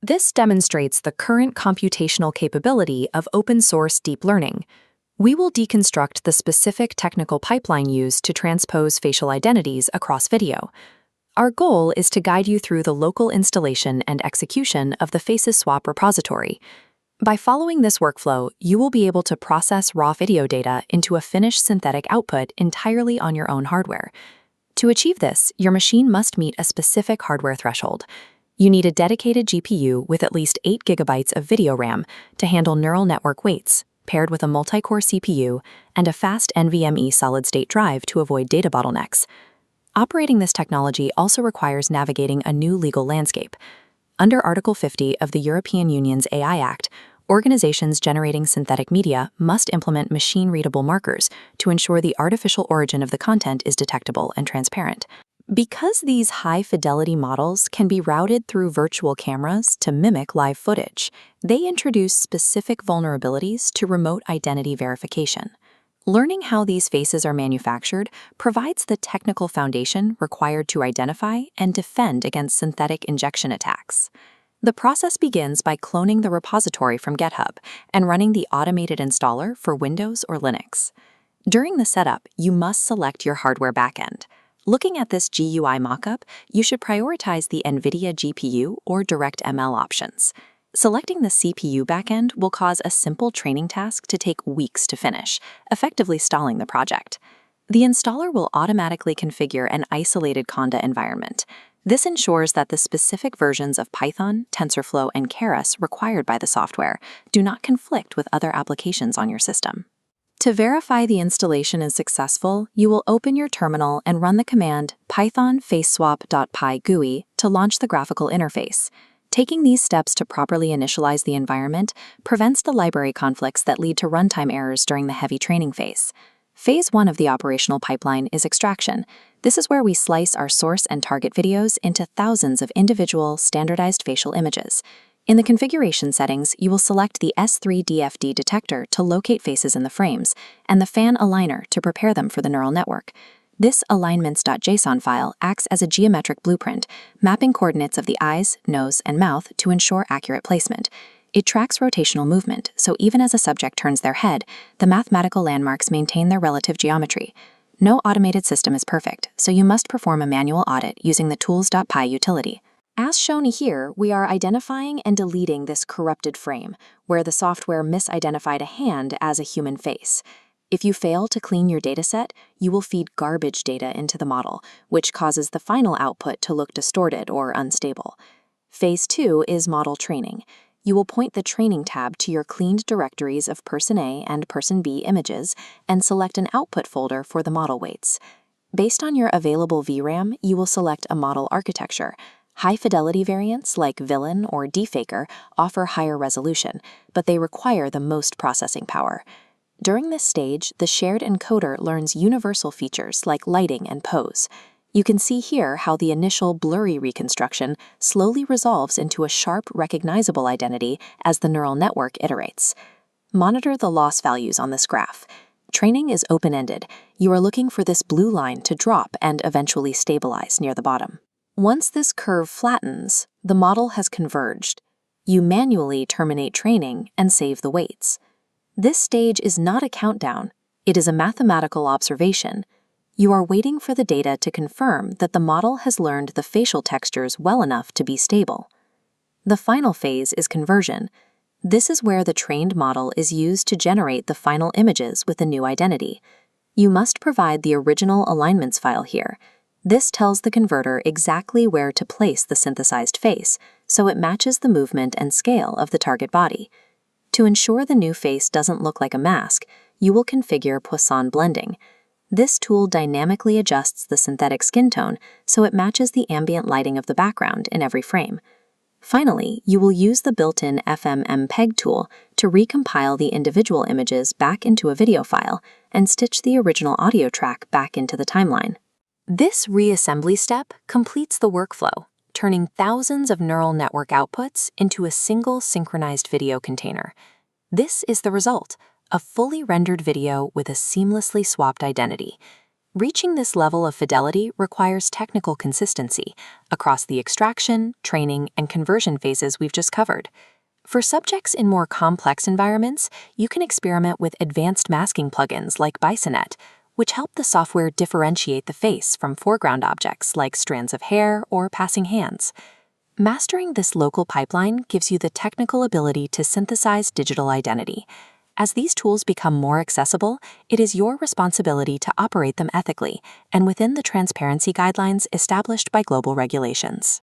This demonstrates the current computational capability of open-source deep learning. We will deconstruct the specific technical pipeline used to transpose facial identities across video. Our goal is to guide you through the local installation and execution of the Faceswap repository. By following this workflow, you will be able to process raw video data into a finished synthetic output entirely on your own hardware. To achieve this, your machine must meet a specific hardware threshold. You need a dedicated GPU with at least 8 GB of video RAM to handle neural network weights, paired with a multi-core CPU and a fast NVMe solid-state drive to avoid data bottlenecks. Operating this technology also requires navigating a new legal landscape. Under Article 50 of the European Union's AI Act, organizations generating synthetic media must implement machine-readable markers to ensure the artificial origin of the content is detectable and transparent. Because these high-fidelity models can be routed through virtual cameras to mimic live footage, they introduce specific vulnerabilities to remote identity verification. Learning how these faces are manufactured provides the technical foundation required to identify and defend against synthetic injection attacks. The process begins by cloning the repository from GitHub and running the automated installer for Windows or Linux. During the setup, you must select your hardware backend. Looking at this GUI mockup, you should prioritize the NVIDIA GPU or DirectML options. Selecting the CPU backend will cause a simple training task to take weeks to finish, effectively stalling the project. The installer will automatically configure an isolated Conda environment. This ensures that the specific versions of Python, TensorFlow, and Keras required by the software do not conflict with other applications on your system. To verify the installation is successful, you will open your terminal and run the command python faceswap.py GUI to launch the graphical interface. Taking these steps to properly initialize the environment prevents the library conflicts that lead to runtime errors during the heavy training phase. Phase 1 of the operational pipeline is extraction. This is where we slice our source and target videos into thousands of individual, standardized facial images. In the configuration settings, you will select the S3DFD detector to locate faces in the frames, and the fan aligner to prepare them for the neural network. This alignments.json file acts as a geometric blueprint, mapping coordinates of the eyes, nose, and mouth to ensure accurate placement. It tracks rotational movement, so even as a subject turns their head, the mathematical landmarks maintain their relative geometry. No automated system is perfect, so you must perform a manual audit using the tools.py utility. As shown here, we are identifying and deleting this corrupted frame, where the software misidentified a hand as a human face. If you fail to clean your dataset, you will feed garbage data into the model, which causes the final output to look distorted or unstable. Phase 2 is model training. You will point the Training tab to your cleaned directories of Person A and Person B images and select an output folder for the model weights. Based on your available VRAM, you will select a model architecture. High-fidelity variants like Villain or Deepfaker offer higher resolution, but they require the most processing power. During this stage, the shared encoder learns universal features like lighting and pose. You can see here how the initial blurry reconstruction slowly resolves into a sharp, recognizable identity as the neural network iterates. Monitor the loss values on this graph. Training is open-ended. You are looking for this blue line to drop and eventually stabilize near the bottom. Once this curve flattens, the model has converged. You manually terminate training and save the weights. This stage is not a countdown. It is a mathematical observation. You are waiting for the data to confirm that the model has learned the facial textures well enough to be stable. The final phase is conversion. This is where the trained model is used to generate the final images with a new identity. You must provide the original alignments file here. This tells the converter exactly where to place the synthesized face, so it matches the movement and scale of the target body. To ensure the new face doesn't look like a mask, you will configure Poisson blending. This tool dynamically adjusts the synthetic skin tone so it matches the ambient lighting of the background in every frame. Finally, you will use the built-in FMMPEG tool to recompile the individual images back into a video file and stitch the original audio track back into the timeline. This reassembly step completes the workflow, turning thousands of neural network outputs into a single synchronized video container. This is the result, a fully rendered video with a seamlessly swapped identity. Reaching this level of fidelity requires technical consistency across the extraction, training, and conversion phases we've just covered. For subjects in more complex environments, you can experiment with advanced masking plugins like Bisonet, which help the software differentiate the face from foreground objects like strands of hair or passing hands. Mastering this local pipeline gives you the technical ability to synthesize digital identity. As these tools become more accessible, it is your responsibility to operate them ethically and within the transparency guidelines established by global regulations.